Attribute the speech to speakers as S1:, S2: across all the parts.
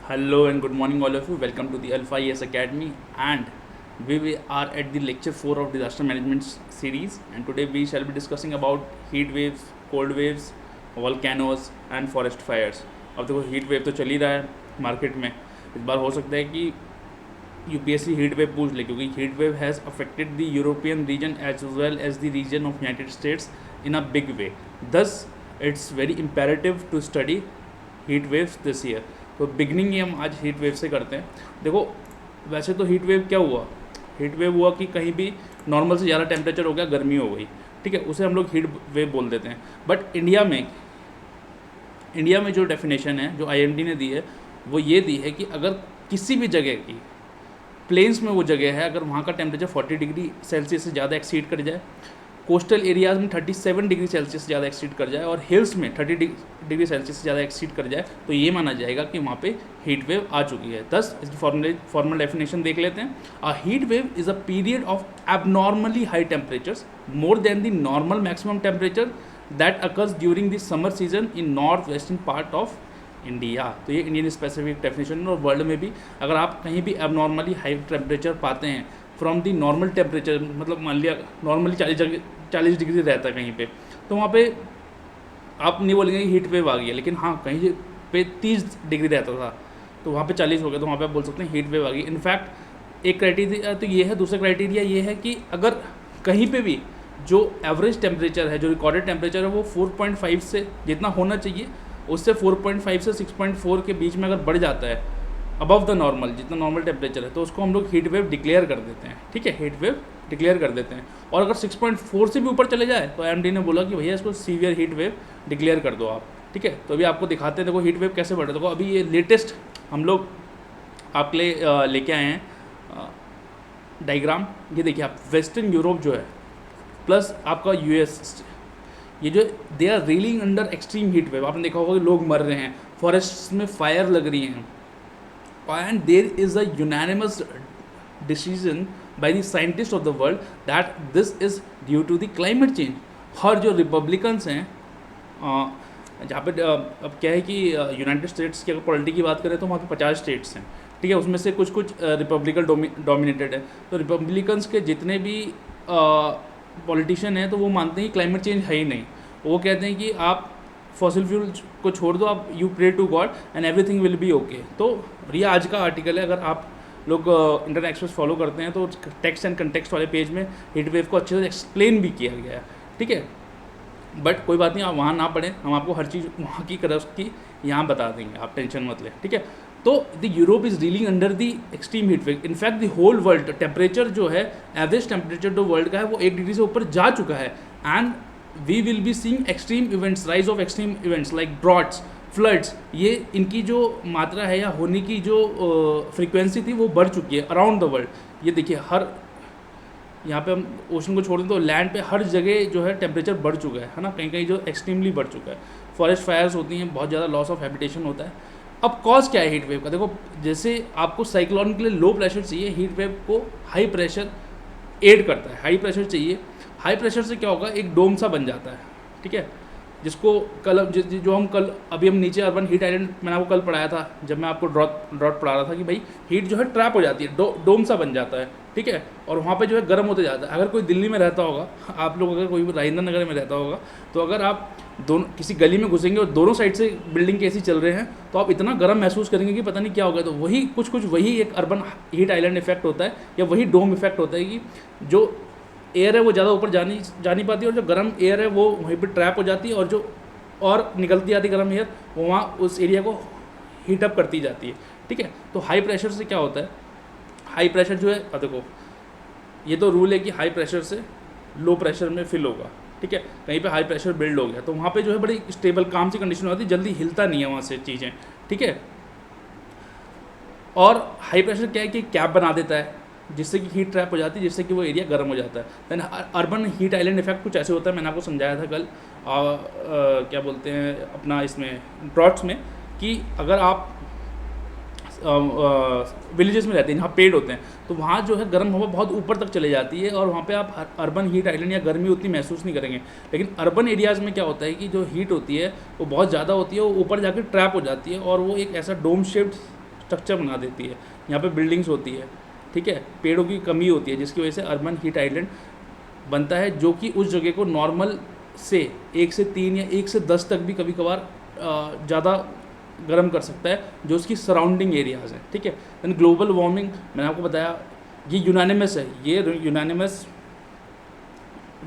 S1: Hello and good morning, all of you. Welcome to the Alpha ES Academy, and we are at the lecture 4 of disaster management series. And today we shall be discussing about heat waves, cold waves, volcanoes and forest fires. अब देखो heat wave तो चल ही रहा है market में. इस बार हो सकता है कि यूपीएससी हीट वेव पूछ ले, क्योंकि heat wave has affected the European region as well as the region of United States in a big way. Thus it's very imperative to study heat waves this year. तो beginning ही हम आज heat wave से करते हैं. देखो वैसे तो हीट वेव क्या हुआ, हीट वेव हुआ कि कहीं भी नॉर्मल से ज़्यादा टेम्परेचर हो गया, गर्मी हो गई, ठीक है, उसे हम लोग हीट वेव बोल देते हैं. बट इंडिया में जो डेफिनेशन है जो आईएमडी ने दी है वो ये दी है कि अगर किसी भी जगह की प्लेन्स में वो जगह है, अगर वहाँ का टेम्परेचर 40 डिग्री सेल्सियस से ज़्यादा एक्सीड कर जाए, कोस्टल एरियाज़ में 37 डिग्री सेल्सियस से ज़्यादा एक्सीड कर जाए और हिल्स में 30 डिग्री सेल्सियस से ज़्यादा एक्सीड कर जाए, तो ये माना जाएगा कि वहाँ पे हीट वेव आ चुकी है. दस इसकी फॉर्मल डेफिनेशन देख लेते हैं. A heat wave is a period of abnormally high temperatures more than the normal maximum temperature that occurs during the summer season in north western part of India. तो ये Indian specific definition है. और world में भी अगर आप कहीं भी एबनॉर्मली हाई टेम्परेचर पाते हैं फ्रॉम दी नॉर्मल टेम्परेचर, मतलब मान लिया नॉर्मली 40 डिग्री रहता है कहीं पे, तो वहाँ पे आप नहीं बोलेंगे हीट वेव आ गई है. लेकिन हाँ, कहीं पे 30 डिग्री रहता था तो वहाँ पे 40 हो गया, तो वहाँ पे आप बोल सकते हैं हीट वेव आ गई. इनफैक्ट एक क्राइटेरिया तो ये है. दूसरा क्राइटेरिया ये है कि अगर कहीं पे भी जो एवरेज टेम्परेचर है, जो रिकॉर्डेड टेम्परेचर है, वो 4.5 से जितना होना चाहिए उससे 4.5 से 6.4 के बीच में अगर बढ़ जाता है, अबव द नॉर्मल, जितना नॉर्मल टेम्परेचर है, तो उसको हम लोग हीट वेव डिक्लेयर कर देते हैं. ठीक है, हीट वेव डिक्लेयर कर देते हैं. और अगर 6.4 से भी ऊपर चले जाए तो एमडी ने बोला कि भैया इसको सीवियर हीट वेव डिक्लेयर कर दो आप. ठीक है, तो अभी आपको दिखाते हैं. देखो हीट वेव कैसे बढ़ रहा है. देखो अभी ये लेटेस्ट हम लोग आपके लिए लेके आए हैं डायग्राम. ये देखिए आप, वेस्टर्न यूरोप जो है प्लस आपका यूएस, ये जो they are reeling under extreme heat wave. आपने देखा होगा कि लोग मर रहे हैं, फॉरेस्ट में फायर लग रही हैं, and there is a unanimous decision by the scientists of the world that this is due to the climate change. और जो रिपब्लिकन्स हैं, जहाँ पे अब क्या है कि यूनाइटेड स्टेट्स की अगर पॉलिटी की बात करें तो वहाँ पे 50 स्टेट्स हैं. ठीक है, उसमें से कुछ रिपब्लिकन डोमिनेटेड है. तो रिपब्लिकन्स के जितने भी पॉलिटिशियन हैं तो वो मानते हैं कि क्लाइमेट चेंज है ही नहीं. वो कहते हैं कि आप फॉसिल फ्यूल को छोड़ दो, आप you pray to God and everything will be okay. तो ये आज का आर्टिकल है. अगर आप लोग इंटरनेट एक्सप्रेस फॉलो करते हैं तो टेक्स्ट एंड कंटेक्स्ट वाले पेज में हीट वेव को अच्छे से एक्सप्लेन भी किया गया है. ठीक है, बट कोई बात नहीं, आप वहाँ ना पढ़ें, हम आपको हर चीज़ वहाँ की तरफ की यहाँ बता देंगे, आप टेंशन मत लें. ठीक है, तो the Europe is reeling under the extreme heat wave. In fact the whole world temperature जो है, एवरेज टेम्परेचर जो वर्ल्ड का है वो 1 डिग्री से ऊपर जा चुका है. And we will be seeing extreme events, rise of extreme events like droughts, floods. ये इनकी जो मात्रा है या होने की जो फ्रीक्वेंसी थी वो बढ़ चुकी है अराउंड द वर्ल्ड. ये देखिए, हर यहाँ पे हम ओशन को छोड़ दें तो लैंड पे हर जगह जो है टेम्परेचर बढ़ चुका है ना, कहीं कहीं जो एक्सट्रीमली बढ़ चुका है. फॉरेस्ट फायर्स होती हैं, बहुत ज़्यादा लॉस ऑफ हैबिटेशन होता है. अब कॉज क्या है हीट वेव का? देखो, जैसे आपको साइक्लोन के लिए लो प्रेशर चाहिए, हीट वेव को हाई प्रेशर एड करता है. हाई प्रेशर चाहिए. हाई प्रेशर से क्या होगा, एक डोम सा बन जाता है. ठीक है, जिसको कल जो हम कल अभी हम नीचे अर्बन हीट आइलैंड मैंने आपको कल पढ़ाया था, जब मैं आपको ड्रॉट पढ़ा रहा था कि भाई हीट जो है ट्रैप हो जाती है, डोम सा बन जाता है. ठीक है, और वहाँ पे जो है गर्म होते जाता है. अगर कोई दिल्ली में रहता होगा, आप लोग अगर कोई राजेंद्र नगर में रहता होगा, तो अगर आप दोनों किसी गली में घुसेंगे और दोनों साइड से बिल्डिंग के एसी चल रहे हैं तो आप इतना गर्म महसूस करेंगे कि पता नहीं क्या होगा. तो वही कुछ वही एक अर्बन हीट आइलैंड इफेक्ट होता है, या वही डोम इफेक्ट होता है कि जो एयर है वो ज़्यादा ऊपर जा नहीं पाती, और जो गर्म एयर है वो वहीं पर ट्रैप हो जाती है, और जो और निकलती आती गर्म एयर वो वहाँ उस एरिया को हीटअप करती जाती है. ठीक है, तो हाई प्रेशर से क्या होता है, हाई प्रेशर जो है, देखो ये तो रूल है कि हाई प्रेशर से लो प्रेशर में फिल होगा. ठीक है, कहीं पे हाई प्रेशर बिल्ड हो गया तो वहाँ पे जो है बड़ी स्टेबल काम सी कंडीशन होती है, जल्दी हिलता नहीं है वहाँ से चीज़ें. ठीक है, और हाई प्रेशर क्या है कि कैप बना देता है, जिससे कि हीट ट्रैप हो जाती है, जिससे कि वो एरिया गर्म हो जाता है. Then urban heat island effect कुछ ऐसे होता है, मैंने आपको समझाया था कल क्या बोलते हैं अपना इसमें ड्रॉट्स में, कि अगर आप विलेजेस में रहते हैं जहाँ पेड़ होते हैं तो वहाँ जो है गर्म हवा बहुत ऊपर तक चले जाती है, और वहाँ पे आप अर्बन हीट आइलैंड या गर्मी उतनी महसूस नहीं करेंगे. लेकिन अर्बन एरियाज़ में क्या होता है कि जो हीट होती है वो बहुत ज़्यादा होती है, वो ऊपर जाकर ट्रैप हो जाती है, और वो एक ऐसा डोम शेप्ड स्ट्रक्चर बना देती है, यहाँ पे बिल्डिंग्स होती है, ठीक है, पेड़ों की कमी होती है, जिसकी वजह से अर्बन हीट आइलैंड बनता है, जो कि उस जगह को नॉर्मल से 1 से 3 या 1 से 10 तक भी कभी कभार ज़्यादा गर्म कर सकता है, जो उसकी सराउंडिंग एरियाज़ हैं, ठीक है। देन ग्लोबल वार्मिंग, मैंने आपको बताया ये यूनानिमस है, ये यूनानिमस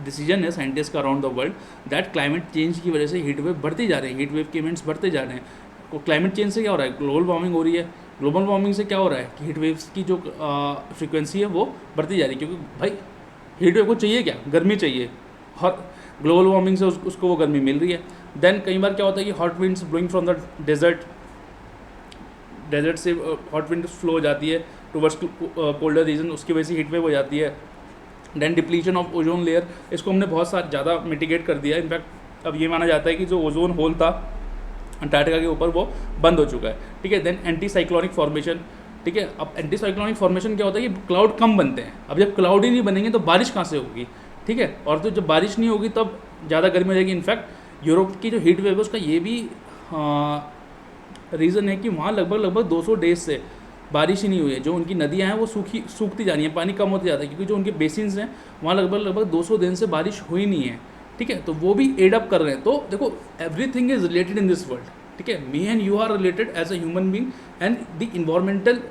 S1: डिसीजन है साइंटिस्ट का around the world that climate change की वजह से हीट वेव बढ़ती जा रही है, हीट वेव के इवेंट्स बढ़ते जा रहे हैं। तो क्लाइमेट चेंज से क्या हो रहा है, ग्लोबल वार्मिंग हो रही है, ग्लोबल वार्मिंग से क्या हो रहा है कि हीट वेव्स की जो फ्रीक्वेंसी है वो बढ़ती जा रही है, क्योंकि भाई हीट वेव को चाहिए क्या, गर्मी चाहिए, और ग्लोबल वार्मिंग से उसको वो गर्मी मिल रही है। देन कई बार क्या होता है कि hot winds blowing from the desert से हॉट विंड फ्लो हो जाती है टुवर्ड्स कोल्डर रीजन, उसकी वजह से हीट वेव हो जाती है। Then depletion of ozone layer, इसको हमने बहुत सारा ज़्यादा मिटिगेट कर दिया है। इनफैक्ट अब ये माना जाता है कि जो ओजोन होल था अंटार्कटिका के ऊपर वो बंद हो चुका है, ठीक है। देन एंटी साइक्लोनिक फॉर्मेशन, ठीक है। अब एंटी साइक्लोनिक फॉर्मेशन क्या होता है कि क्लाउड कम बनते हैं, अब जब क्लाउड ही नहीं बनेंगे तो बारिश कहाँ से होगी, ठीक है। और तो जब बारिश नहीं होगी तब ज़्यादा गर्मी हो जाएगी। इनफैक्ट यूरोप की जो हीट वेव है उसका ये भी रीज़न है कि वहाँ लगभग 200 डेज से बारिश ही नहीं हुई है, जो उनकी नदियाँ हैं वो सूखती जा रही हैं, पानी कम होते जाता है, क्योंकि जो उनके बेसिन्स हैं वहाँ लगभग 200 दिन से बारिश हुई नहीं है, ठीक है। तो वो भी एड अप कर रहे हैं। तो देखो everything is related in this world, ठीक है। Me and you are related as a human being and the environmental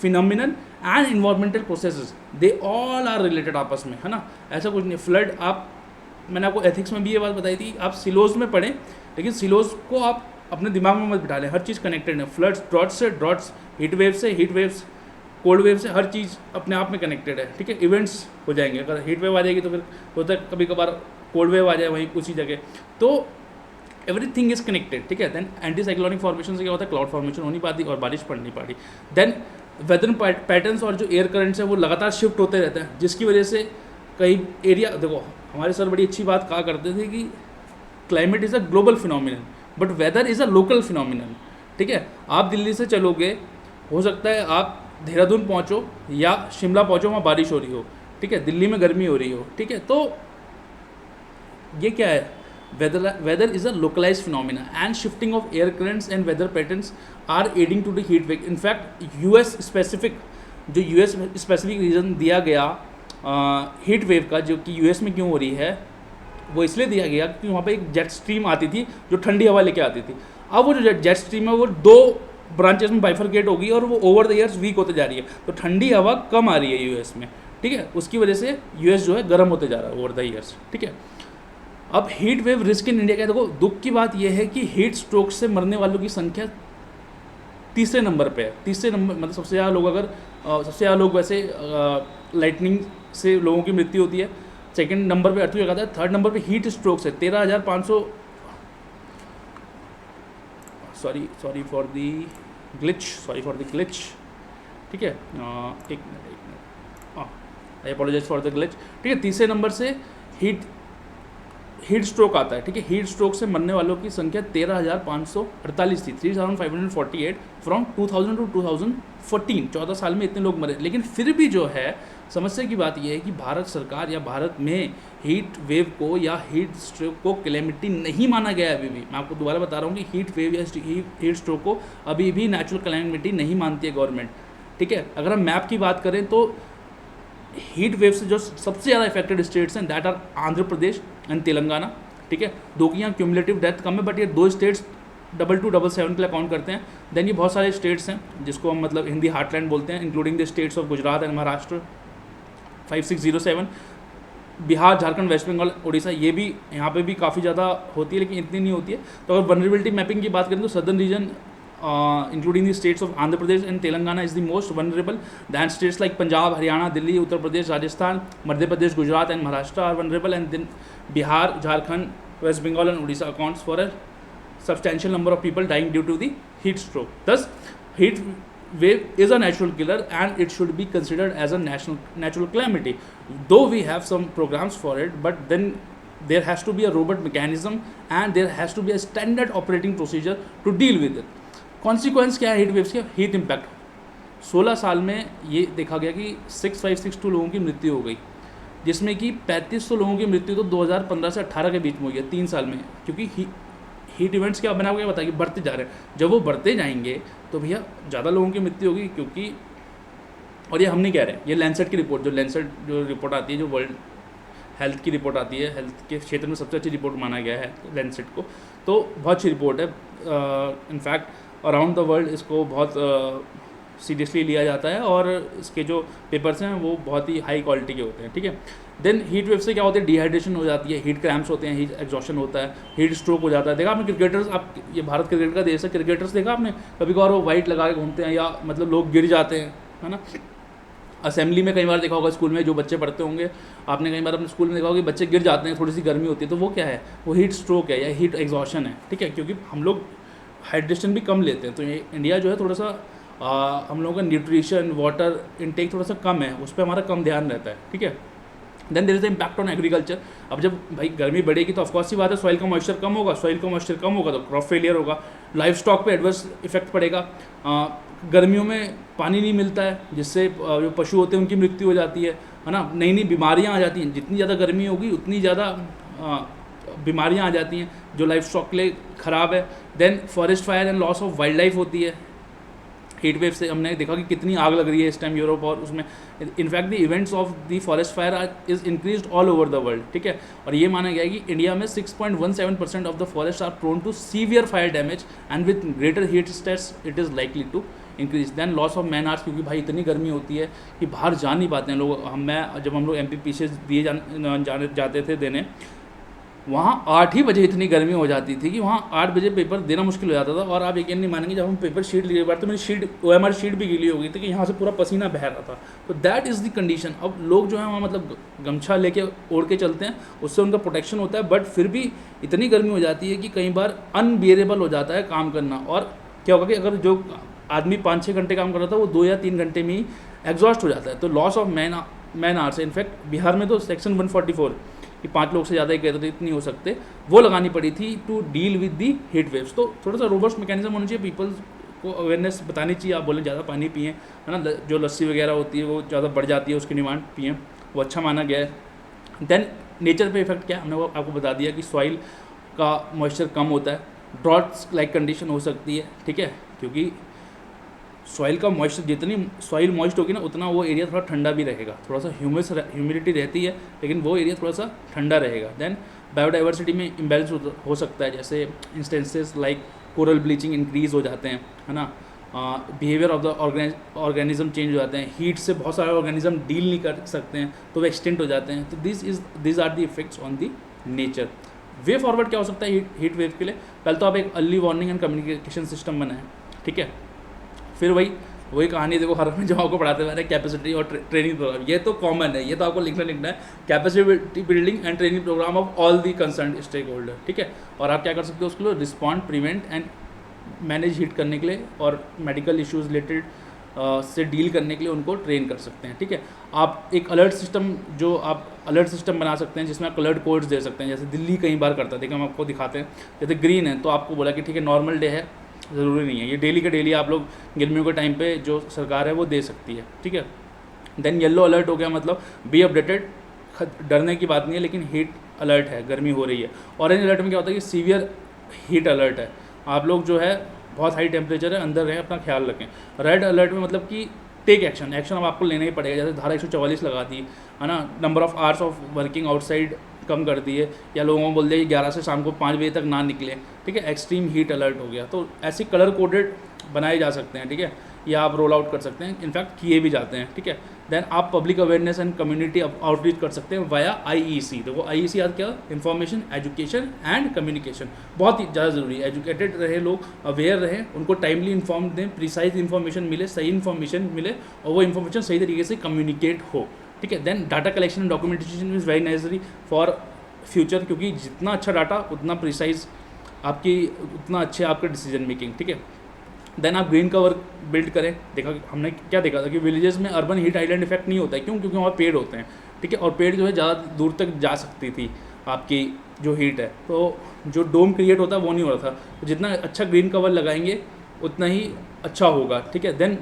S1: phenomenon and environmental processes, they all are related आपस में, है ना। ऐसा कुछ नहीं। फ्लड, आप मैंने आपको एथिक्स में भी ये बात बताई थी, आप सिलोज में पढ़ें, लेकिन सिलोज को आप अपने दिमाग में मत बिठा लें, हर चीज़ कनेक्टेड है। फ्लड्स ड्रॉट्स से ड्रॉट्स, हीट वेव से हीट वेव्स, कोल्ड वेव से, हर चीज़ अपने आप में कनेक्टेड है, ठीक है। इवेंट्स हो जाएंगे, अगर हीट वेव आ जाएगी तो फिर होता है कभी कभार कोल्ड वेव आ जाए वहीं उसी जगह, तो एवरीथिंग इज कनेक्टेड, ठीक है। देन एंटी साइक्लोनिक फॉर्मेशन से क्या होता है, क्लाउड फॉर्मेशन हो नहीं पाती और बारिश पड़ नहीं पाती। देन वेदर पैटर्न्स और जो एयर करंट्स है वो लगातार शिफ्ट होते रहते हैं, जिसकी वजह से कई एरिया, देखो हमारे सर बड़ी अच्छी बात कहा करते थे कि climate is a global phenomenon but weather is a local phenomenon, ठीक है। आप दिल्ली से चलोगे, हो सकता है आप देहरादून पहुँचो या शिमला पहुँचो, वहाँ बारिश हो रही हो, ठीक है, दिल्ली में गर्मी हो रही हो, ठीक है। तो ये क्या है, weather is a localized phenomena and shifting of air currents and weather patterns are aiding to the heat wave. In fact US specific, जो US specific रीज़न दिया गया हीट वेव का, जो कि US में क्यों हो रही है, वो इसलिए दिया गया क्योंकि वहाँ पे एक जेट स्ट्रीम आती थी जो ठंडी हवा लेके आती थी। अब वो जो जेट स्ट्रीम है वो 2 ब्रांचेस में बाइफरकेट होगी और वो ओवर द ईयर्स वीक होते जा रही है, तो ठंडी हवा कम आ रही है यूएस में, ठीक है। उसकी वजह से यूएस जो है गर्म होते जा रहा है ओवर द ईयर्स, ठीक है। अब heat wave risk in India का, देखो दुख की बात यह है कि हीट स्ट्रोक से मरने वालों की संख्या तीसरे नंबर पे है। तीसरे नंबर मतलब सबसे ज़्यादा लोग, अगर सबसे ज़्यादा लोग वैसे लाइटनिंग से लोगों की मृत्यु होती है, सेकंड नंबर पे अर्थक्वेक आता है, थर्ड नंबर पे हीट स्ट्रोक है 13,500, सॉरी फॉर द ग्लिच, ठीक है, एक minute I apologise for the glitch, ठीक है। तीसरे नंबर से हीट स्ट्रोक आता है, ठीक है। हीट स्ट्रोक से मरने वालों की संख्या 13,548 थी, 3,548 फ्रॉम 2000 टू 2014, 14 साल में इतने लोग मरे। लेकिन फिर भी जो है समस्या की बात यह है कि भारत सरकार या भारत में हीट वेव को या हीट स्ट्रोक को कैलेमिटी नहीं माना गया है अभी भी। मैं आपको दोबारा बता रहा हूँ कि हीट वेव या हीट स्ट्रोक को अभी भी नेचुरल कैलेमिटी नहीं मानती है गवर्नमेंट, ठीक है। अगर हम मैप की बात करें तो हीट वेव से जो सबसे ज़्यादा इफेक्टेड स्टेट्स हैं that are Andhra Pradesh and Telangana, ठीक है। दो की यहाँ क्यूमुलेटिव डेथ कम है, बट ये 2 स्टेट्स 2277 के लिए अकाउंट करते हैं। देन ये बहुत सारे स्टेट्स हैं जिसको हम मतलब हिंदी हार्टलैंड बोलते हैं, including the states of Gujarat and Maharashtra 5607, Bihar, Jharkhand, west Bengal, Orissa, ये भी यहाँ पे भी काफ़ी ज़्यादा होती है लेकिन इतनी नहीं होती है। तो अगर वनरेबिलिटी मैपिंग की बात करें तो southern reason including the states of Andhra Pradesh and Telangana is the most vulnerable. Then states like Punjab, Haryana, Delhi, Uttar Pradesh, Rajasthan, Madhya Pradesh, Gujarat and Maharashtra are vulnerable, and then Bihar, Jharkhand, West Bengal and Odisha accounts for a substantial number of people dying due to the heat stroke. Thus, heat wave is a natural killer and it should be considered as a natural calamity. Though we have some programs for it, but then there has to be a robust mechanism and there has to be a standard operating procedure to deal with it. Consequence क्या है heat waves के, heat impact. 16 साल में ये देखा गया कि 6562 लोगों की मृत्यु हो गई, जिसमें कि 3500 लोगों की मृत्यु तो 2015 से 18 के बीच में हुई है, 3 साल में, क्योंकि हीट इवेंट्स क्या, मैंने आपको क्या बताया कि बढ़ते जा रहे हैं, जब वो बढ़ते जाएंगे तो भैया ज़्यादा लोगों की मृत्यु होगी, क्योंकि और ये हम नहीं कह रहे हैं, ये लैंसेट की रिपोर्ट, जो लैंसेट जो रिपोर्ट आती है, जो वर्ल्ड हेल्थ की रिपोर्ट आती है, हेल्थ के क्षेत्र में सबसे अच्छी रिपोर्ट माना गया है लैंसेट को, तो बहुत अच्छी रिपोर्ट है। इनफैक्ट अराउंड द वर्ल्ड इसको बहुत सीरियसली लिया जाता है और इसके जो पेपर्स हैं वो बहुत ही हाई क्वालिटी के होते हैं, ठीक है। देन हीट वेव से क्या होता है, डिहाइड्रेशन हो जाती है, हीट क्रैम्प्स होते हैं, हीट एग्जॉशन होता है, हीट स्ट्रोक हो जाता है। देखा आपने क्रिकेटर्स, आप ये भारत क्रिकेट का देश है, क्रिकेटर्स देखा आपने कभी कभार वो वाइट लगा के घूमते हैं, या मतलब लोग गिर जाते हैं, है ना। असेंबली में कई बार देखा होगा, स्कूल में जो बच्चे पढ़ते होंगे, आपने कई बार अपने स्कूल में देखा होगा कि बच्चे गिर जाते हैं, थोड़ी सी गर्मी होती है, तो वो क्या है, वो हीट स्ट्रोक है या हीट एग्जॉशन है, ठीक है। क्योंकि हम लोग हाइड्रेशन भी कम लेते हैं, तो ये इंडिया जो है थोड़ा सा हम लोगों का न्यूट्रिशन वाटर इनटेक थोड़ा सा कम है, उस पर हमारा कम ध्यान रहता है, ठीक है। Then there is the impact on agriculture. अब जब भाई गर्मी बढ़ेगी तो ऑफकोर्स ही बात है, सॉइल का मॉइस्चर कम होगा, सॉइल का मॉइस्चर कम होगा तो क्रॉप फेलियर होगा, लाइफ स्टॉक पर एडवर्स इफेक्ट पड़ेगा। गर्मियों में पानी नहीं मिलता है, जिससे जो पशु होते हैं उनकी मृत्यु हो जाती है ना। नई नई बीमारियां आ जाती हैं, जितनी ज़्यादा गर्मी होगी उतनी ज़्यादा बीमारियां आ जाती हैं जो लाइफ स्टॉक के लिए ख़राब है। Then forest fire and loss of wildlife होती है हीट वेव से। हमने देखा कि कितनी आग लग रही है इस टाइम यूरोप, और उसमें in fact the events of the forest fire is increased all over the world, ठीक है। और ये माना गया है कि इंडिया में 6.17% of the forest are prone to severe fire damage and with greater heat stress it is likely to increase. Then loss of man hours, क्योंकि भाई इतनी गर्मी होती है कि बाहर जा नहीं पाते हैं लोग। जब हम लोग MPPC दिए जाते थे देने, वहाँ 8 ही बजे इतनी गर्मी हो जाती थी कि वहाँ 8 बजे पेपर देना मुश्किल हो जाता था। और आप यकीन नहीं मानेंगे, जब हम पेपर शीट लिए बार तो मेरी शीट OMR शीट भी गीली हो गई थी कि यहाँ से पूरा पसीना बह रहा था। तो दैट इज़ द कंडीशन। अब लोग जो है वहाँ मतलब गमछा लेके ओढ़ के चलते हैं, उससे उनका प्रोटेक्शन होता है, बट फिर भी इतनी गर्मी हो जाती है कि कई बार अनबियरेबल हो जाता है काम करना। और क्या होगा कि अगर जो आदमी 5-6 घंटे काम कर रहा था वो 2 या 3 घंटे में ही एग्जॉस्ट हो जाता है। तो loss of man hours, in fact Bihar में तो सेक्शन 144 कि 5 लोग से ज़्यादा एकत्रित नहीं हो सकते, वो लगानी पड़ी थी to deal with the heat waves. तो थोड़ा सा रोबस्ट मैकेनिज्म होना चाहिए, पीपल्स को अवेयरनेस बतानी चाहिए। आप बोले ज़्यादा पानी पिएँ, है ना, जो लस्सी वगैरह होती है वो ज़्यादा बढ़ जाती है, उसकी डिमांड पिएँ, वो अच्छा माना गया है। देन नेचर पे इफेक्ट क्या है, हमने वो आपको बता दिया कि सॉइल का मॉइस्चर कम होता है, ड्रॉट्स लाइक कंडीशन हो सकती है, ठीक है, क्योंकि सॉइल का मॉइस्चर, जितनी सॉइल मॉइस्ट होगी ना उतना वो एरिया थोड़ा ठंडा भी रहेगा। थोड़ा सा ह्यूमिडिटी रहती है लेकिन वो एरिया थोड़ा सा ठंडा रहेगा। देन बायोडाइवर्सिटी में इम्बैलेंस हो सकता है, जैसे instances like coral bleaching increase हो जाते हैं, है ना। Behaviour of the organism change हो जाते हैं, हीट से बहुत सारे ऑर्गेनिज्म डील नहीं कर सकते हैं तो वो एक्सटेंट हो जाते हैं। तो this are the effects on the nature. Way forward क्या हो सकता है हीट वेव के लिए, पहले तो आप एक early warning and communication system बनाएं, ठीक है। फिर वही कहानी देखो, हर में जब आपको पढ़ाते हुए कैपेसिटी और ट्रेनिंग प्रोग्राम, ये तो कॉमन है, ये तो आपको लिखना है, capacity building and training program of all the concern stakeholder, ठीक है। और आप क्या कर सकते हो उसके लिए, respond, prevent and manage heat करने के लिए और मेडिकल इश्यूज़ रिलेटेड से डील करने के लिए उनको ट्रेन कर सकते हैं, ठीक है। आप एक अलर्ट सिस्टम बना सकते हैं जिसमें आप अलर्ट कोड्स दे सकते हैं, जैसे दिल्ली कई बार करता है, देखिए हम आपको दिखाते हैं। जैसे ग्रीन है तो आपको बोला कि ठीक है नॉर्मल डे है, ज़रूरी नहीं है, ये डेली के डेली आप लोग गर्मियों के टाइम पे जो सरकार है वो दे सकती है, ठीक है। देन येलो अलर्ट हो गया, मतलब बी अपडेटेड, डरने की बात नहीं है लेकिन हीट अलर्ट है, गर्मी हो रही है। ऑरेंज अलर्ट में क्या होता है कि सीवियर हीट अलर्ट है, आप लोग जो है बहुत हाई टेम्परेचर है, अंदर रहें, अपना ख्याल रखें। रेड अलर्ट में मतलब कि टेक एक्शन अब आपको लेना ही पड़ेगा, जैसे धारा 144 लगा दी, है ना, number of hours of working outside कम कर दिए, या लोगों को बोल दिया कि 11 से शाम को 5 बजे तक ना निकले, ठीक है। एक्सट्रीम हीट अलर्ट हो गया, तो ऐसे कलर कोडेड बनाए जा सकते हैं, ठीक है, या आप रोल आउट कर सकते हैं, इनफैक्ट किए भी जाते हैं, ठीक है। देन आप public awareness and community outreach कर सकते हैं वाया IEC। तो वो IEC आज क्या, इन्फॉर्मेशन, एजुकेशन एंड कम्युनिकेशन, बहुत ही ज़्यादा ज़रूरी है। एजुकेटेड रहे लोग, अवेयर रहें, उनको टाइमली इन्फॉर्म दें, प्रिसाइज इन्फॉर्मेशन मिले, सही इन्फॉर्मेशन मिले और वो इन्फॉर्मेशन सही तरीके से कम्युनिकेट हो, ठीक है। Then data collection and documentation is very necessary for future, क्योंकि जितना अच्छा डाटा उतना प्रिसाइज उतना अच्छे आपका डिसीजन मेकिंग, ठीक है। देन आप ग्रीन कवर बिल्ड करें। हमने क्या देखा था कि विलेजेस में अर्बन हीट आइलैंड इफेक्ट नहीं होता है, क्यों, क्योंकि वहाँ पेड़ होते हैं, ठीक है, और पेड़ जो है ज़्यादा दूर तक जा सकती थी आपकी जो हीट है, तो जो डोम क्रिएट होता है वो नहीं हो रहा था। तो जितना अच्छा ग्रीन कवर लगाएंगे उतना ही अच्छा होगा, ठीक है। Then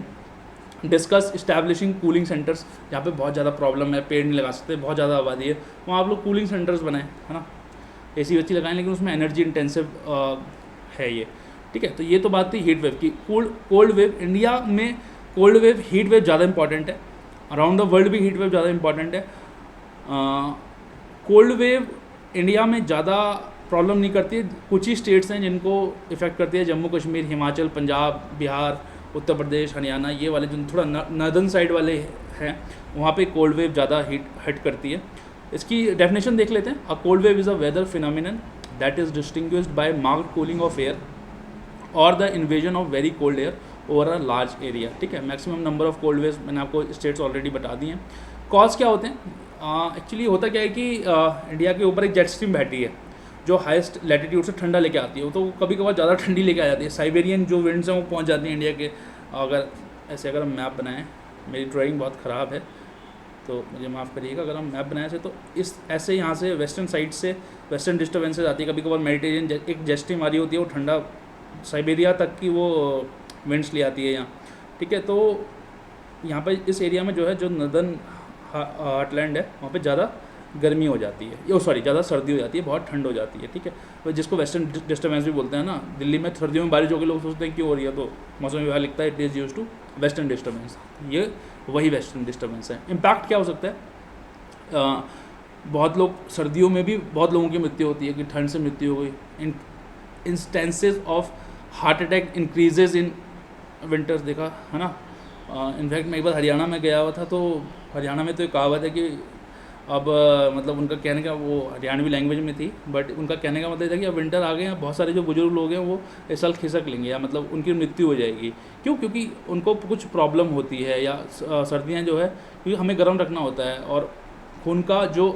S1: discuss establishing cooling centres, जहाँ पे बहुत ज़्यादा प्रॉब्लम है, पेड़ नहीं लगा सकते, बहुत ज़्यादा आबादी है, वहाँ आप लोग कूलिंग सेंटर्स बनाएं, है ना। AC लगाएं लेकिन उसमें एनर्जी इंटेंसिव है ये, ठीक है। तो ये तो बात थी हीट वेव की। कोल्ड वेव, इंडिया में कोल्ड वेव हीट वेव ज़्यादा इंपॉर्टेंट है, अराउंड द वर्ल्ड भी हीट वेव ज़्यादा इंपॉर्टेंट है। कोल्ड वेव इंडिया में ज़्यादा प्रॉब्लम नहीं करती है, कुछ ही स्टेट्स हैं जिनको इफ़ेक्ट करती है, जम्मू कश्मीर, हिमाचल, पंजाब, बिहार, उत्तर प्रदेश, हरियाणा, ये वाले जो थोड़ा नॉर्दर्न साइड वाले हैं वहाँ पे कोल्ड वेव ज़्यादा हिट करती है। इसकी डेफिनेशन देख लेते हैं। A cold wave is a weather phenomenon that is distinguished by marked cooling of air और the invasion of very cold air over a large area, ठीक है। Maximum number of cold waves मैंने आपको states already बता दी हैं। Cause क्या होते हैं? एक्चुअली होता क्या है कि इंडिया के ऊपर एक जेट स्ट्रीम बैठी है जो हाईएस्ट लैटिट्यूड से ठंडा लेके आती है, तो कभी कभार ज़्यादा ठंडी लेके आ जाती है। साइबेरियन जो विंड्स हैं वो पहुंच जाती हैं इंडिया के। अगर हम मैप बनाएं, मेरी ड्राइंग बहुत ख़राब है तो मुझे माफ़ करिएगा, अगर हम मैप बनाए से तो इस ऐसे यहाँ से वेस्टर्न साइड से वेस्टर्न डिस्टर्बेंसेज आती है, कभी कभार मेडिटेरियन एक जेट स्ट्रीम आ रही होती है, वो ठंडा साइबेरिया तक की वो विंड्स ले आती है यहाँ, ठीक है। तो यहाँ पर इस एरिया में जो है, जो नर्दर्न हार्टलैंड है, वहाँ पे ज़्यादा गर्मी हो जाती है, ज़्यादा सर्दी हो जाती है, बहुत ठंड हो जाती है, ठीक है। तो जिसको वेस्टर्न डिस्टर्बेंस भी बोलते हैं ना। दिल्ली में सर्दियों में बारिश होकर लोग सोचते हैं क्यों हो रही है, तो मौसम विभाग लिखता है it is use to western disturbance. ये वही वेस्टर्न डिस्टर्बेंस है। इम्पैक्ट क्या हो सकता है? बहुत लोग सर्दियों में भी बहुत लोगों की मृत्यु होती है कि ठंड से मृत्यु हो गई। Instances of heart attack increases in winters देखा है ना। इनफैक्ट मैं एक बार हरियाणा में गया हुआ था, तो हरियाणा में तो एक कहावत है कि अब मतलब उनका कहने का, वो हरियाणवी लैंग्वेज में थी, बट उनका कहने का मतलब था कि अब विंटर आ गए हैं, बहुत सारे जो बुजुर्ग लोग हैं वो इस साल खिसक लेंगे या मतलब उनकी मृत्यु हो जाएगी। क्यों? क्योंकि उनको कुछ प्रॉब्लम होती है, या सर्दियाँ जो है क्योंकि हमें गर्म रखना होता है और खून का जो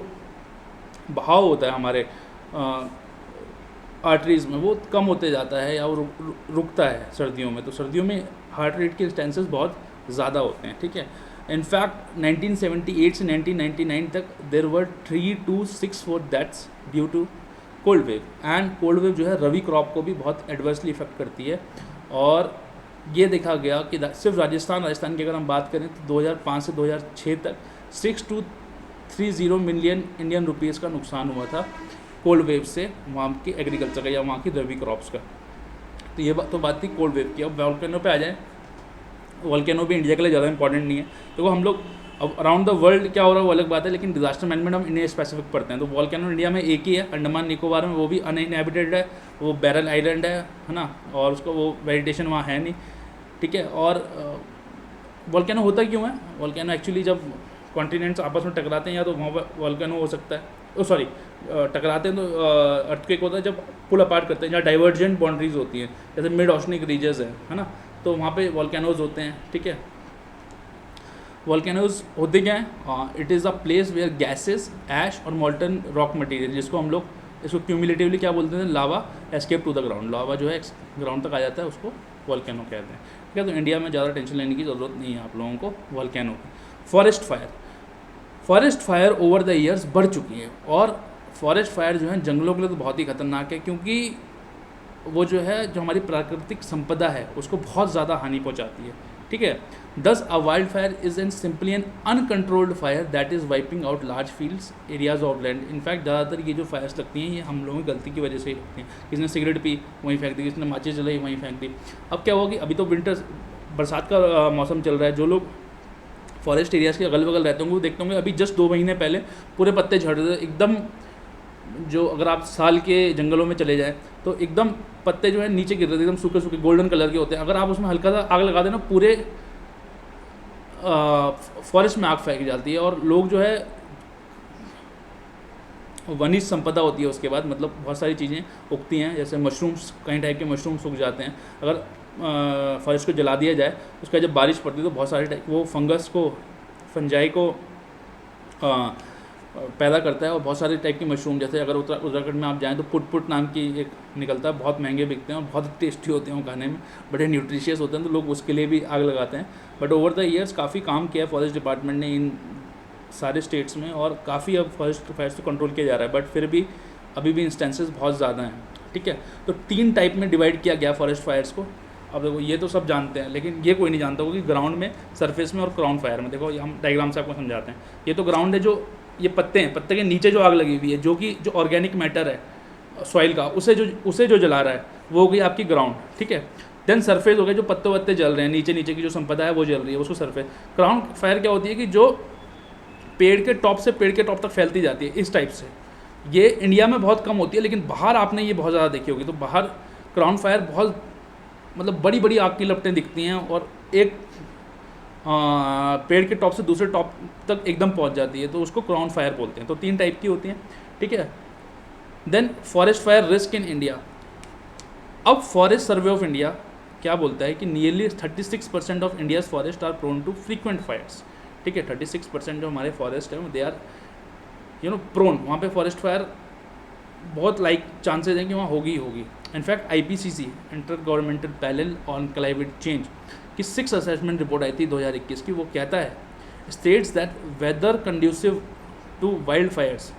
S1: बहाव होता है हमारे आर्टरीज़ में वो कम होते जाता है या वो रुकता है सर्दियों में। तो सर्दियों में हार्ट रेट के चांसेस बहुत ज़्यादा होते हैं, ठीक है। इनफैक्ट 1978 से 1999 तक there were 3264 deaths due to cold wave. And cold wave जो है रवि क्रॉप को भी बहुत एडवर्सली इफेक्ट करती है। और ये देखा गया कि सिर्फ राजस्थान की अगर हम बात करें तो 2005 से 2006 तक 6230 मिलियन इंडियन रुपीज़ का नुकसान हुआ था कोल्ड वेव से, वहाँ की एग्रीकल्चर का या वहाँ की रबी क्रॉप्स का। तो ये बात थी कोल्ड वेव की। अब वॉल्केनो पे आ जाए। वॉल्केनो भी इंडिया के लिए ज़्यादा इंपॉर्टेंट नहीं है, तो हम लोग अब अराउंड द वर्ल्ड क्या हो रहा है वो अलग बात है, लेकिन डिजास्टर मैनेजमेंट हम इंडिया स्पेसिफिक पढ़ते हैं। तो वॉल्केनो इंडिया में एक ही है, अंडमान निकोबार में, वो भी अनइनहैबिटेड है, वो बैरल आइलैंड है ना, और उसको वो वेजिटेशन वहाँ है नहीं, ठीक है। और वॉल्केनो होता क्यों है? वॉल्केनो एक्चुअली जब कॉन्टिनेंट्स आपस में टकराते हैं या तो वहाँ पर वॉल्केनो हो सकता है, टकराते हैं तो अर्थक्वेक होता है जब पुल अपार्ट करते हैं, जहाँ डाइवर्जेंट बाउंड्रीज होती हैं, जैसे मिड ओशनिक रीजन्स है ना, तो वहाँ पे वॉल्केनोज होते हैं, ठीक है। वॉल्केनोज होते क्या हैं? It is a place where gases, ash और मॉल्टन रॉक मटेरियल, जिसको हम लोग इसको क्यूमुलेटिवली क्या बोलते हैं, लावा एस्केप टू द ग्राउंड, लावा जो है ग्राउंड तक आ जाता है, उसको वॉल्केनो कहते हैं, ठीक है। तो इंडिया में ज़्यादा टेंशन लेने की ज़रूरत नहीं है आप लोगों को वॉल्केनो की। Forest fire over the years बढ़ चुकी है, और फॉरेस्ट फायर जो है जंगलों के लिए तो बहुत ही खतरनाक है, क्योंकि वो जो है जो हमारी प्राकृतिक संपदा है उसको बहुत ज़्यादा हानि पहुंचाती है, ठीक है। Thus a wild fire is an simply an uncontrolled fire that is wiping out large fields areas of land. In fact ज़्यादातर ये जो फायर्स लगती हैं ये हम लोगों की गलती की वजह से ही लगती हैं। किसी ने सिगरेट पी वहीं फेंक दी, किसी ने माचिस जलाई वहीं फेंक दी। अब क्या होगी, अभी तो विंटर बरसात का मौसम चल रहा है, जो लोग फॉरेस्ट एरियाज़ के अगल बगल रहते होंगे वो देखते होंगे अभी जस्ट 2 महीने पहले पूरे पत्ते झड़ रहे थे एकदम। जो अगर आप साल के जंगलों में चले जाएँ तो एकदम पत्ते जो है नीचे गिर रहे थे, एकदम सूखे सूखे गोल्डन कलर के होते हैं। अगर आप उसमें हल्का सा आग लगा देना पूरे फॉरेस्ट में आग फेंकी जाती है। और लोग जो है वनिज संपदा होती है उसके बाद, मतलब बहुत सारी चीज़ें उगती हैं, जैसे मशरूम्स, कई टाइप के मशरूम्स उग जाते हैं। अगर फॉरेस्ट को जला दिया जाए उसका जब बारिश पड़ती है तो बहुत सारे टाइप वो फंजाई को पैदा करता है, और बहुत सारे टाइप की मशरूम, जैसे अगर उत्तराखंड में आप जाएँ तो पुट नाम की एक निकलता है, बहुत महंगे बिकते हैं और बहुत टेस्टी होते हैं वो खाने में, बड़े न्यूट्रिशियस होते हैं, तो लोग उसके लिए भी आग लगाते हैं। बट ओवर द ईयर्स काफ़ी काम किया है फॉरेस्ट डिपार्टमेंट ने इन सारे स्टेट्स में, और काफ़ी अब फॉरेस्ट फायर्स को कंट्रोल किया जा रहा है, बट फिर भी अभी भी इंस्टेंसेस बहुत ज़्यादा हैं, ठीक है। तो 3 टाइप में डिवाइड किया गया फॉरेस्ट फायर्स को। अब देखो ये तो सब जानते हैं, लेकिन ये कोई नहीं जानता होगा कि ग्राउंड में, सरफेस में और क्राउन फायर में। देखो हम डायग्राम से आपको समझाते हैं। ये तो ग्राउंड है, जो ये पत्ते हैं, पत्ते के नीचे जो आग लगी हुई है, जो कि जो ऑर्गेनिक मैटर है, सॉइल का, उसे जो जला रहा है वो हो गई आपकी ग्राउंड, ठीक है। देन सरफेस हो गया, जो पत्ते वत्ते जल रहे हैं, नीचे की जो संपदा है वो जल रही है, उसको सरफेस। ग्राउंड फायर क्या होती है कि जो पेड़ के टॉप से पेड़ के टॉप तक फैलती जाती है, इस टाइप से। ये इंडिया में बहुत कम होती है, लेकिन बाहर आपने ये बहुत ज़्यादा देखी होगी। तो बाहर ग्राउंड फायर बहुत मतलब बड़ी बड़ी आग की लपटें दिखती हैं और एक पेड़ के टॉप से दूसरे टॉप तक एकदम पहुंच जाती है, तो उसको ग्राउंड फायर बोलते हैं। तो 3 टाइप की होती हैं, ठीक है। Then forest fire risk in India. अब फॉरेस्ट सर्वे ऑफ इंडिया क्या बोलता है कि nearly 36% of India's forest are prone to frequent fires, ठीक है। 36% जो हमारे फॉरेस्ट है दे आर प्रोन, वहाँ पे फॉरेस्ट फायर बहुत चांसेस हैं कि वहाँ होगी ही होगी। In fact IPCC inter governmental panel on climate change की 6 असेसमेंट रिपोर्ट आई थी 2021 की, वो कहता है states that weather conducive to wildfires,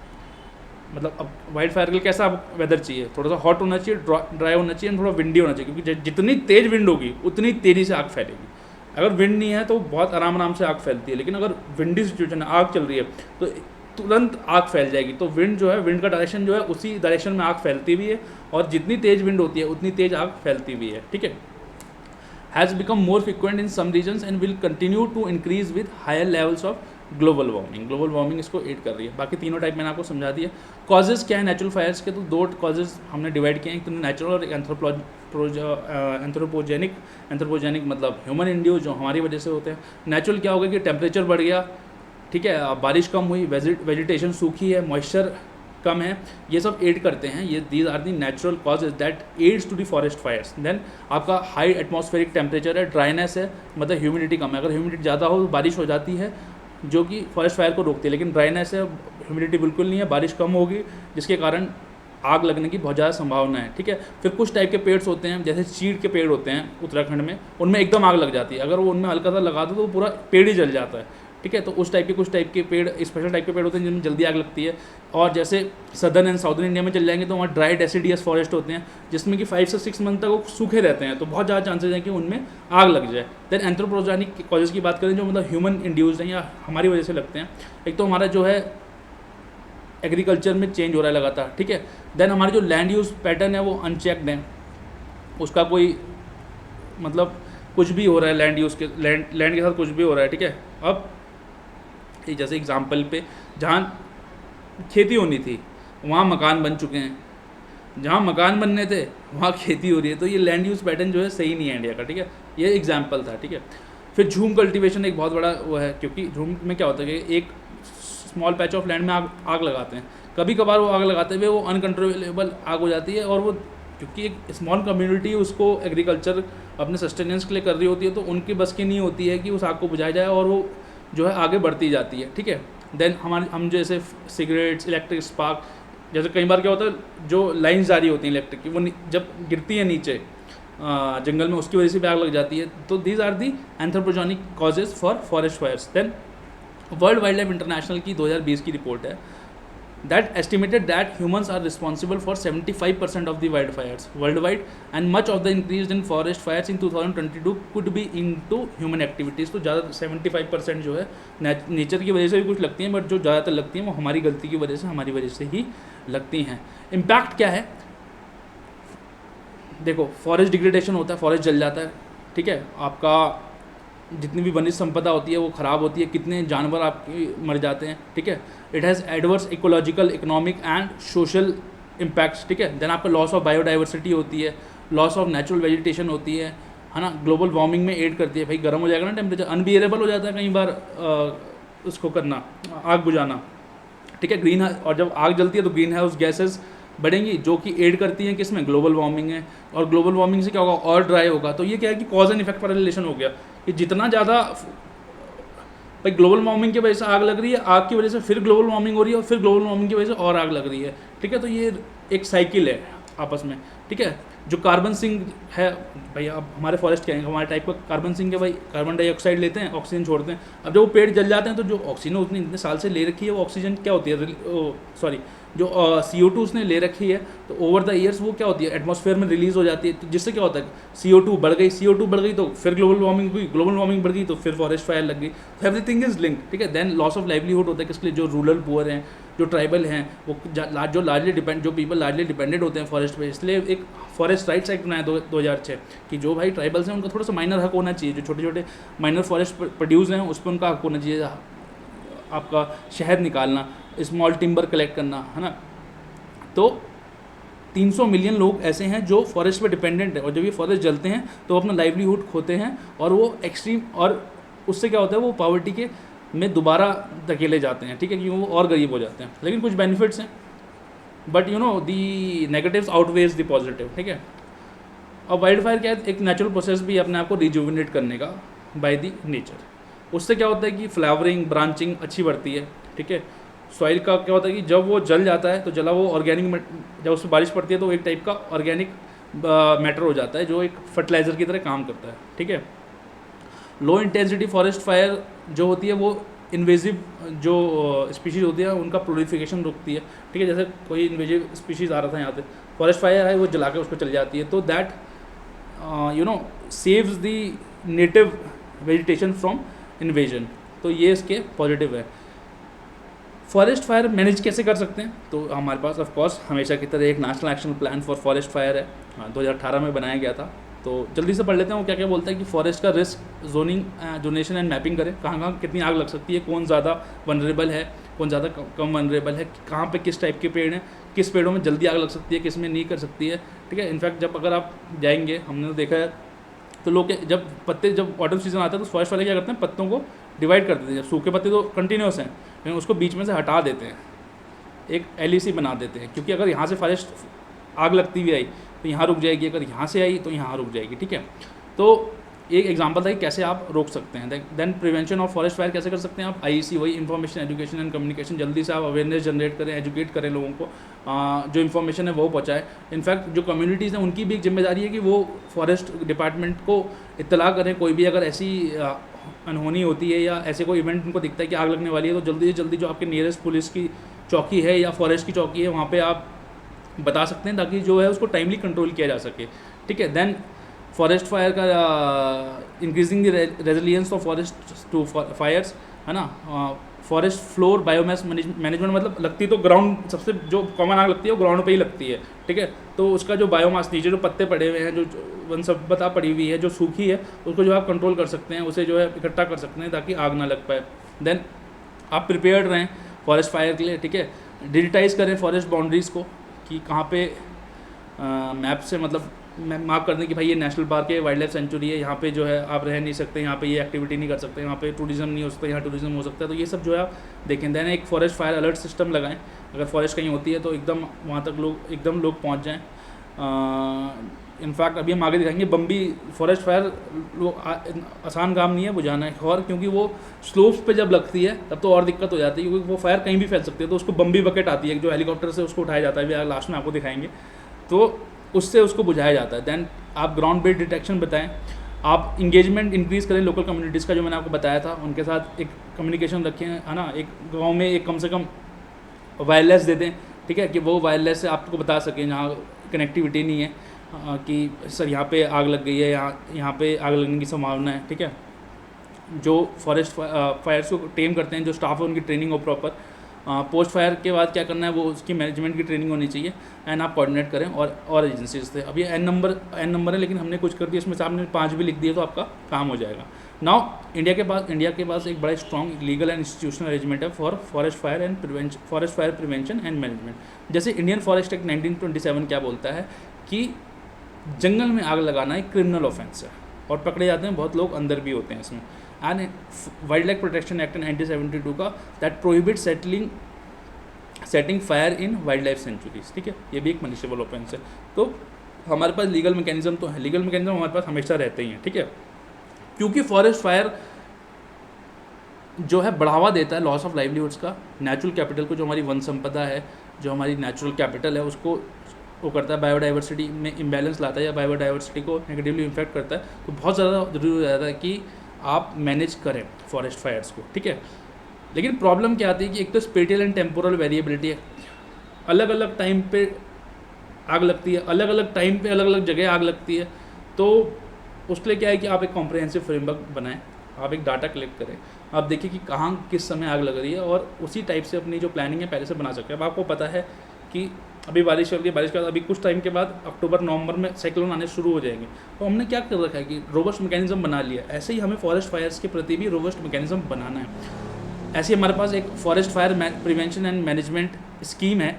S1: मतलब अब वाइल्ड फायर के लिए कैसा वेदर चाहिए, थोड़ा सा हॉट होना चाहिए, ड्राई होना चाहिए, थोड़ा विंडी होना चाहिए, क्योंकि जितनी तेज़ विंड होगी उतनी तेज़ी से आग फैलेगी। अगर विंड नहीं है तो बहुत आराम से आग फैलती है, लेकिन अगर विंडी सिचुएशन है, आग चल रही है, तो तुरंत आग फैल जाएगी। तो विंड जो है, विंड का डायरेक्शन जो है उसी डायरेक्शन में आग फैलती भी है, और जितनी तेज़ विंड होती है उतनी तेज़ आग फैलती भी है, ठीक है। Has become more frequent in some regions and will continue to increase with higher levels of global warming इसको एड कर रही है। बाकी तीनों टाइप मैंने आपको समझा दिया। कॉजेज़ क्या है नेचुरल फायर्स के, तो 2 कॉजेज़ हमने डिवाइड किए हैं, एक तो नेचुरल और एंथ्रोपोजेनिक मतलब ह्यूमन इंड्यूस, जो हमारी वजह से होते हैं। नेचुरल क्या होगा कि टेम्परेचर बढ़ गया, ठीक है, बारिश कम हुई, वेजिटेशन सूखी है, मॉइस्चर कम है, ये सब एड करते हैं। ये these are the natural causes that adds to the forest fires. Then आपका हाई एटमॉस्फेरिक टेम्परेचर है, ड्राइनेस है, मतलब ह्यूमिडिटी कम है। अगर ह्यूमिडिटी ज़्यादा हो तो बारिश हो जाती है, जो कि फॉरेस्ट फायर को रोकती है, लेकिन ड्राइनेस है, ह्यूमिडिटी बिल्कुल नहीं है, बारिश कम होगी, जिसके कारण आग लगने की बहुत ज़्यादा संभावना है, ठीक है। फिर कुछ टाइप के पेड़ होते हैं, जैसे चीड़ के पेड़ होते हैं उत्तराखंड में, उनमें एकदम आग लग जाती है। अगर वो उनमें हल्का सा लगा दो तो पूरा पेड़ ही जल जाता है, ठीक है। तो उस टाइप के कुछ टाइप के पेड़, स्पेशल टाइप के पेड़ होते हैं जिनमें जल्दी आग लगती है। और जैसे सदर्न एंड साउदर्न इंडिया में चल जाएंगे तो वहाँ ड्राई डेसिडियस फॉरेस्ट होते हैं, जिसमें कि 5 से 6 मंथ तक वो सूखे रहते हैं, तो बहुत ज़्यादा चांसेस हैं कि उनमें आग लग जाए। देन एंथ्रोपोजेनिक कॉजेज की बात करें, जो मतलब ह्यूमन इंड्यूस्ड हैं या हमारी वजह से लगते हैं। एक तो हमारा जो है एग्रीकल्चर में चेंज हो रहा है लगातार, ठीक है। देन हमारे जो लैंड यूज़ पैटर्न है वो अनचेक्ड है, उसका कोई मतलब कुछ भी हो रहा है लैंड यूज़ के, लैंड के साथ कुछ भी हो रहा है, ठीक है। अब जैसे एग्जांपल पे, जहाँ खेती होनी थी वहाँ मकान बन चुके हैं, जहाँ मकान बनने थे वहाँ खेती हो रही है, तो ये लैंड यूज़ पैटर्न जो है सही नहीं है इंडिया का, ठीक है। ये एग्जांपल था, ठीक है। फिर झूम कल्टीवेशन एक बहुत बड़ा वो है, क्योंकि झूम में क्या होता है कि एक स्मॉल पैच ऑफ लैंड में आग लगाते हैं, कभी कभार वो आग लगाते हुए वो अनकंट्रोलेबल आग हो जाती है, और वो क्योंकि एक स्मॉल कम्युनिटी उसको एग्रीकल्चर अपने सस्टेनेंस के लिए कर रही होती है, तो उनकी बस की नहीं होती है कि उस आग को बुझाया जाए, और वो जो है आगे बढ़ती जाती है, ठीक है। देन हम जैसे सिगरेट्स, इलेक्ट्रिक स्पार्क, जैसे कई बार क्या होता है जो लाइन्स जारी होती हैं इलेक्ट्रिक की, वो जब गिरती है नीचे जंगल में, उसकी वजह से भी आग लग जाती है। तो these are the anthropogenic causes for forest fires. Then World Wildlife International की 2020 की रिपोर्ट है that estimated that humans are responsible for 75% of the wildfires worldwide and much of the increase in forest fires in 2022 could be into human activities। तो ज़्यादा 75% जो है nature की वजह से भी कुछ लगती हैं, बट जो ज़्यादातर लगती हैं वो हमारी गलती की वजह से, हमारी वजह से ही लगती हैं। इम्पैक्ट क्या है, देखो फॉरेस्ट डिग्रेडेशन होता है, फॉरेस्ट जल जाता है, ठीक है, आपका जितनी भी वन्य संपदा होती है वो ख़राब होती है, कितने जानवर आपके मर जाते हैं, ठीक है। It has adverse ecological, economic and social impacts, ठीक है। देन आपका लॉस ऑफ बायोडाइवर्सिटी होती है, लॉस ऑफ नेचुरल वेजिटेशन होती है ना। ग्लोबल वार्मिंग में एड करती है, भाई गर्म हो जाएगा ना टेम्परेचर, अनबियरेबल हो जाता है कई बार उसको करना, आग बुझाना, ठीक है। ग्रीन, और जब आग जलती है तो ग्रीन हाउस गैसेज बढ़ेंगी, जो कि एड करती हैं किसमें, ग्लोबल वार्मिंग है। और ग्लोबल वार्मिंग से क्या होगा, और ड्राई होगा। तो ये क्या है कि कॉज एंड इफेक्ट वाला रिलेशन हो गया कि जितना ज़्यादा भाई ग्लोबल वार्मिंग की वजह से आग लग रही है, आग की वजह से फिर ग्लोबल वार्मिंग हो रही है, और फिर ग्लोबल वार्मिंग की वजह से और आग लग रही है, ठीक है। तो ये एक साइकिल है आपस में, ठीक है। जो कार्बन सिंक है भाई, अब हमारे फॉरेस्ट क्या है, हमारे टाइप का कार्बन सिंक है भाई, कार्बन डाइऑक्साइड लेते हैं, ऑक्सीजन छोड़ते हैं। अब जब वो पेड़ जल जाते हैं तो जो ऑक्सीजन उसने इतने साल से ले रखी है, वो ऑक्सीजन क्या होती है, सॉरी जो CO2 उसने ले रखी है, तो ओवर द ईयर्स वो क्या होती है, एटमॉस्फेयर में रिलीज़ हो जाती है। तो जिससे क्या होता है, CO2 बढ़ गई तो फिर ग्लोबल वार्मिंग हुई, ग्लोबल वार्मिंग बढ़ गई तो फिर फॉरेस्ट फायर लग गई। तो एवरीथिंग इज लिंक, ठीक है। देन लॉस ऑफ लाइवलीहुड होता है किसके लिए, जो रूरल पुअर हैं, जो ट्राइबल हैं वो जो लार्जली पीपल लार्जली डिपेंडेंट होते हैं फॉरेस्ट पे, इसलिए एक फॉरेस्ट राइट्स एक्ट बनाया 2006 कि जो भाई ट्राइबल्स हैं उनका थोड़ा सा माइनर हक होना चाहिए, जो छोटे छोटे माइनर फॉरेस्ट प्रोड्यूस हैं उस पर उनका हक होना चाहिए, आपका शहद निकालना, स्मॉल टिम्बर कलेक्ट करना, है ना। तो 300 मिलियन लोग ऐसे हैं जो फॉरेस्ट पे डिपेंडेंट है, और जब ये फॉरेस्ट जलते हैं तो अपना लाइवलीहुड खोते हैं, और वो एक्सट्रीम, और उससे क्या होता है वो पॉवर्टी के में दोबारा धकेले जाते हैं, ठीक है, क्योंकि वो और गरीब हो जाते हैं। लेकिन कुछ बेनिफिट्स हैं, but you know the negatives outweighs the positive, ठीक है। अब वाइल्ड फायर क्या है, एक नेचुरल प्रोसेस भी अपने आप को रिजुविनेट करने का बाय द नेचर। उससे क्या होता है कि फ्लावरिंग, ब्रांचिंग अच्छी बढ़ती है, ठीक है। सॉइल का क्या होता है कि जब वो जल जाता है तो जला वो ऑर्गेनिक, जब उसमें बारिश पड़ती है तो एक टाइप का ऑर्गेनिक मैटर हो जाता है जो एक फर्टिलाइज़र की तरह काम करता है, ठीक है। लो इंटेंसिटी फॉरेस्ट फायर जो होती है वो इन्वेजिव जो स्पीशीज़ होती है उनका प्रोलिफिकेशन रुकती है, ठीक है। जैसे कोई इन्वेजिव स्पीशीज़ आ रहा था यहाँ पे, फॉरेस्ट फायर है वो जला के उसको चली जाती है, तो that you know saves the native vegetation from invasion. तो ये इसके पॉजिटिव है। फॉरेस्ट फायर मैनेज कैसे कर सकते हैं, तो हमारे पास ऑफ कोर्स हमेशा की तरह एक national action plan for forest fire है, 2018 में बनाया गया था। तो जल्दी से पढ़ लेते हैं वो क्या क्या बोलता है कि फॉरेस्ट का risk zoning, zonation and mapping करें, कहाँ कहाँ कितनी आग लग सकती है, कौन ज़्यादा वनरेबल है, कौन ज़्यादा कम वनरेबल है, कहाँ पे किस टाइप के पेड़ हैं, किस पेड़ों में जल्दी आग लग सकती है, किस में नहीं कर सकती है, ठीक है। इनफैक्ट जब अगर आप जाएंगे, हमने तो देखा है, तो लोग जब ऑटम सीजन आता है तो फॉरेस्ट वाले क्या करते हैं, पत्तों को डिवाइड कर देते हैं। सूखे पत्ते तो कंटिन्यूस हैं, लेकिन उसको बीच में से हटा देते हैं, एक एलईसी बना देते हैं, क्योंकि अगर यहाँ से फॉरेस्ट आग लगती हुई आई तो यहाँ रुक जाएगी, अगर यहाँ से आई तो यहाँ रुक जाएगी, ठीक है। तो एक एग्जांपल था कि कैसे आप रोक सकते हैं। Then prevention of forest fire कैसे कर सकते हैं आप, आईईसी, वही इन्फॉर्मेशन एजुकेशन एंड कम्युनिकेशन, जल्दी से आप अवेयरनेस जनरेट करें, एजुकेट करें लोगों को, जो इन्फॉर्मेशन है वो पहुँचाएँ। इनफैक्ट जो कम्युनिटीज़ हैं उनकी भी एक जिम्मेदारी है कि वो फॉरेस्ट डिपार्टमेंट को इत्तला करें, कोई भी अगर ऐसी अनहोनी होती है या ऐसे कोई इवेंट उनको दिखता है कि आग लगने वाली है, तो जल्दी से जल्दी जो आपके नियरेस्ट पुलिस की चौकी है या फॉरेस्ट की चौकी है वहाँ पे आप बता सकते हैं, ताकि जो है उसको टाइमली कंट्रोल किया जा सके, ठीक है। देन फॉरेस्ट फायर का increasing the resilience of forest to fires, है ना। फॉरेस्ट फ्लोर बायोमास मैनेजमेंट, मतलब लगती तो ग्राउंड, सबसे जो कॉमन आग लगती है वो ग्राउंड पे ही लगती है, ठीक है। तो उसका जो बायोमास, नीचे जो पत्ते पड़े हुए हैं, जो वनसम्पदा पड़ी हुई है, जो सूखी है, उसको जो आप कंट्रोल कर सकते हैं, उसे जो है इकट्ठा कर सकते हैं ताकि आग ना लग पाए। देन आप प्रिपेयर्ड रहें फॉरेस्ट फायर के लिए, ठीक है। डिजिटाइज़ करें फॉरेस्ट बाउंड्रीज़ को कि कहाँ पे मैप से मतलब मार्क कर दें कि भाई ये नेशनल पार्क है, वाइल्ड लाइफ सेंचुरी है, यहाँ पे जो है आप रह नहीं सकते, यहाँ पे ये एक्टिविटी नहीं कर सकते, यहाँ पे टूरिज्म नहीं हो सकता, यहाँ टूरिज्म हो सकता है। तो ये सब जो है आप देखें। देन एक फॉरेस्ट फायर अलर्ट सिस्टम लगाएं, अगर फॉरेस्ट कहीं होती है तो एकदम वहाँ तक लोग पहुँच जाएँ। इनफैक्ट अभी हम आगे दिखाएंगे, बम्बी फॉरेस्ट फायर आसान काम नहीं है बुझाना है, और क्योंकि वो स्लोप्स पे जब लगती है तब तो और दिक्कत हो जाती है, क्योंकि वो फायर कहीं भी फैल सकती है। तो उसको बम्बी बकेट आती है जो हेलीकॉप्टर से उसको उठाया जाता है, लास्ट में आपको दिखाएंगे, तो उससे उसको बुझाया जाता है। देन आप ग्राउंड बेस्ड डिटेक्शन बताएं, आप इंगेजमेंट इंक्रीज़ करें लोकल कम्युनिटीज़ का, जो मैंने आपको बताया था, उनके साथ एक कम्युनिकेशन रखें, है ना। एक गाँव में एक कम से कम वायरलेस दे दें, ठीक है, कि वो वायरलेस से आपको बता सकें जहाँ कनेक्टिविटी नहीं है, कि सर यहाँ पे आग लग गई है, यहाँ पे आग लगने की संभावना है, ठीक है। जो फॉरेस्ट फायर्स को टेम करते हैं, जो स्टाफ है उनकी ट्रेनिंग हो प्रॉपर। पोस्ट फायर के बाद क्या करना है, वो उसकी मैनेजमेंट की ट्रेनिंग होनी चाहिए, एंड आप कोऑर्डिनेट करें और एजेंसीज से। अब ये एन नंबर है, लेकिन हमने कुछ कर दिया इसमें से, आपने 5 भी लिख दिए तो आपका काम हो जाएगा। नाउ इंडिया के पास एक बड़ा strong legal and institutional arrangement है for forest fire prevention and management. जैसे इंडियन फॉरेस्ट एक्ट 1927 क्या बोलता है कि जंगल में आग लगाना एक क्रिमिनल ऑफेंस है, और पकड़े जाते हैं बहुत लोग, अंदर भी होते हैं इसमें। And wild life protection act 1972 का that prohibit setting fire in wild life sanctuaries, ठीक है। ये भी एक पनिशेबल ऑफेंस है। तो हमारे पास लीगल मैकेनिज्म तो है, लीगल मैकेनिज्म हमारे पास हमेशा रहते ही हैं, ठीक है। क्योंकि फॉरेस्ट फायर जो है बढ़ावा देता है लॉस ऑफ लाइवलीहुड्स का, नेचुरल कैपिटल को, जो हमारी वन संपदा है, जो हमारी नेचुरल कैपिटल है, उसको वो करता है, बायोडाइवर्सिटी में इम्बैलेंस लाता है या बायोडाइवर्सिटी को नेगेटिवली इम्पैक्ट करता है। तो बहुत ज़्यादा जरूरी हो जाता है कि आप मैनेज करें फॉरेस्ट फायर्स को, ठीक है। लेकिन प्रॉब्लम क्या आती है कि एक तो स्पेटियल एंड टेम्पोरल वेरिएबिलिटी है, अलग अलग टाइम पे आग लगती है, अलग अलग टाइम पे अलग अलग जगह आग लगती है। तो उसके लिए क्या है कि आप एक कॉम्प्रिहेंसिव फ्रेमवर्क बनाएं, आप एक डाटा कलेक्ट करें, आप देखिए कि कहाँ किस समय आग लग रही है, और उसी टाइप से अपनी जो प्लानिंग है पहले से बना सकते हैं। अब आपको पता है कि अभी बारिश चल रही है, बारिश के बाद अभी कुछ टाइम के बाद अक्टूबर नवंबर में साइक्लोन आने शुरू हो जाएंगे, तो हमने क्या कर रखा है कि रोबस्ट मैकेनिज्म बना लिया। ऐसे ही हमें फॉरेस्ट फायर्स के प्रति भी रोबस्ट मैकेनिज्म बनाना है। ऐसे ही हमारे पास एक forest fire prevention and management scheme है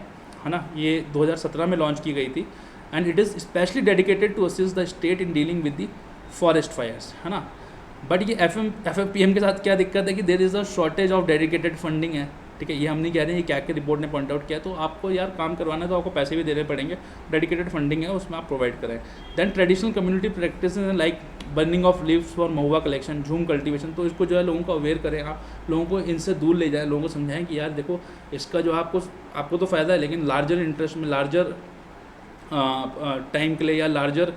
S1: ना, ये 2017 में लॉन्च की गई थी, and it is specially dedicated to assist the state in dealing with the forest fires, है ना। बट ये FFPM के साथ क्या दिक्कत है कि there is a shortage of dedicated funding है, ठीक है। ये हम नहीं कह रहे हैं, ये क्या रिपोर्ट ने पॉइंट आउट किया। तो आपको यार काम करवाना है तो आपको पैसे भी देने पड़ेंगे, डेडिकेटेड फंडिंग है उसमें आप प्रोवाइड करें। Then traditional community practice like burning of leaves for mahua collection, jhum cultivation, तो इसको जो है लोगों को अवेयर करें, आप लोगों को इनसे दूर ले जाएं, लोगों को समझाएं कि यार देखो इसका जो आपको तो फ़ायदा है, लेकिन लार्जर इंटरेस्ट में, लार्जर टाइम के लिए या लार्जर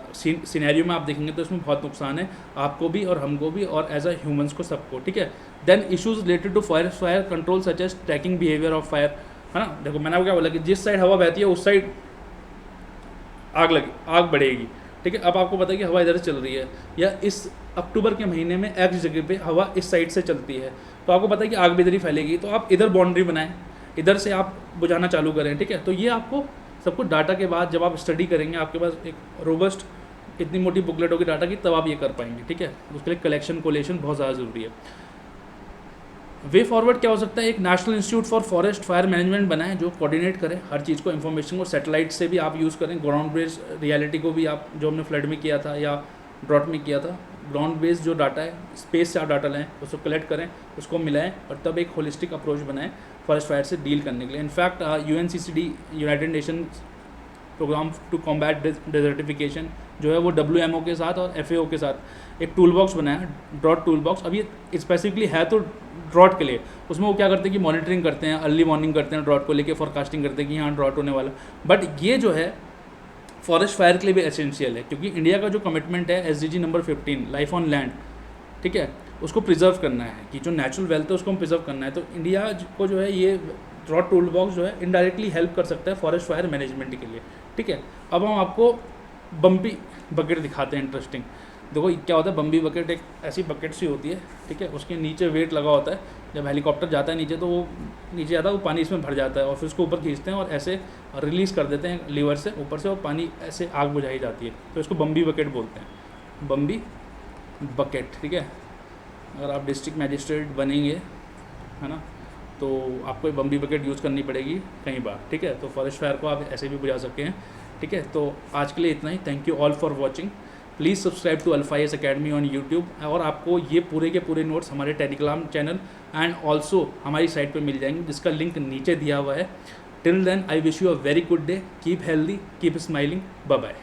S1: सिनेरियो में आप देखेंगे तो इसमें बहुत नुकसान है आपको भी और हमको भी और एज अ ह्यूमंस को, सबको, ठीक है। Then issues related to fire control such as tracking behaviour of fire, है ना। देखो मैंने आपको क्या बोला कि जिस साइड हवा बहती है उस साइड आग बढ़ेगी, ठीक है। अब आपको पता है कि हवा इधर से चल रही है, या इस अक्टूबर के महीने में एक्स जगह पे हवा इस साइड से चलती है, तो आपको पता है कि आग भी इधर ही फैलेगी, तो आप इधर बाउंड्री बनाएं, इधर से आप बुझाना चालू करें, ठीक है। तो ये आपको सब कुछ डाटा के बाद जब आप स्टडी करेंगे, आपके पास एक रोबस्ट इतनी मोटी बुकलेट होगी डाटा की, तब आप ये कर पाएंगे, ठीक है। उसके लिए कलेक्शन कोलेशन बहुत ज़्यादा ज़रूरी है। वे फॉरवर्ड क्या हो सकता है, एक national institute for forest fire management बना है जो कोऑर्डिनेट करे हर चीज़ को, इन्फॉर्मेशन को सैटेलाइट से भी आप यूज़ करें, ग्राउंड बेस्ड रियलिटी को भी आप, जो हमने फ्लड में किया था या ड्रॉट में किया था, ग्राउंड बेस्ड जो डाटा है, स्पेस से आप डाटा लें, उसको कलेक्ट करें, उसको मिलाएं, और तब एक होलिस्टिक अप्रोच बनाएं फॉरेस्ट फायर से डील करने के लिए। In fact UNCCD, United Nation programme to combat desertification, जो है वो WMO के साथ और FAO के साथ एक टूल बॉक्स बनाया, ड्रॉट टूल बॉक्स। अब ये स्पेसिफिकली है तो ड्रॉट के लिए, उसमें वो क्या करते हैं कि मॉनिटरिंग करते हैं, अर्ली वार्निंग करते हैं, ड्रॉट को लेके फोरकास्टिंग करते हैं कि यहाँ ड्रॉट होने वाला। बट ये जो है फॉरेस्ट फायर के लिए भी एसेंशियल है, क्योंकि इंडिया का जो कमिटमेंट है SDG number 15 life on land, ठीक है, उसको प्रिजर्व करना है, कि जो नेचुरल वेल्थ है उसको हम प्रिजर्व करना है। तो इंडिया को जो है ये ड्रॉट टूल बॉक्स जो है इनडायरेक्टली हेल्प कर सकता है फॉरेस्ट फायर मैनेजमेंट के लिए, ठीक है। अब हम आपको बम्बी बकेट दिखाते हैं, इंटरेस्टिंग। देखो क्या होता है, बम्बी बकेट एक ऐसी बकेट सी होती है, ठीक है, उसके नीचे वेट लगा होता है, जब हेलीकॉप्टर जाता है नीचे तो वो नीचे जाता है, वो पानी इसमें भर जाता है, और फिर उसको ऊपर खींचते हैं और ऐसे रिलीज़ कर देते हैं लीवर से ऊपर से, और पानी ऐसे आग बुझाई जाती है, तो इसको बम्बी बकेट बोलते हैं, बम्बी बकेट, ठीक है। अगर आप डिस्ट्रिक्ट मैजिस्ट्रेट बनेंगे, है ना, तो आपको बम्बी बकेट यूज़ करनी पड़ेगी कई बार, ठीक है। तो फॉरेस्ट फायर को आप ऐसे भी बुझा सकते हैं, ठीक है। तो आज के लिए इतना ही। Thank you all for watching. Please subscribe to Alpha IAS Academy on YouTube, और आपको ये पूरे के पूरे नोट्स हमारे टेलीग्राम चैनल एंड ऑल्सो हमारी साइट पे मिल जाएंगे, जिसका लिंक नीचे दिया हुआ है। Till then I wish you a very good day, keep healthy, keep smiling, bye bye.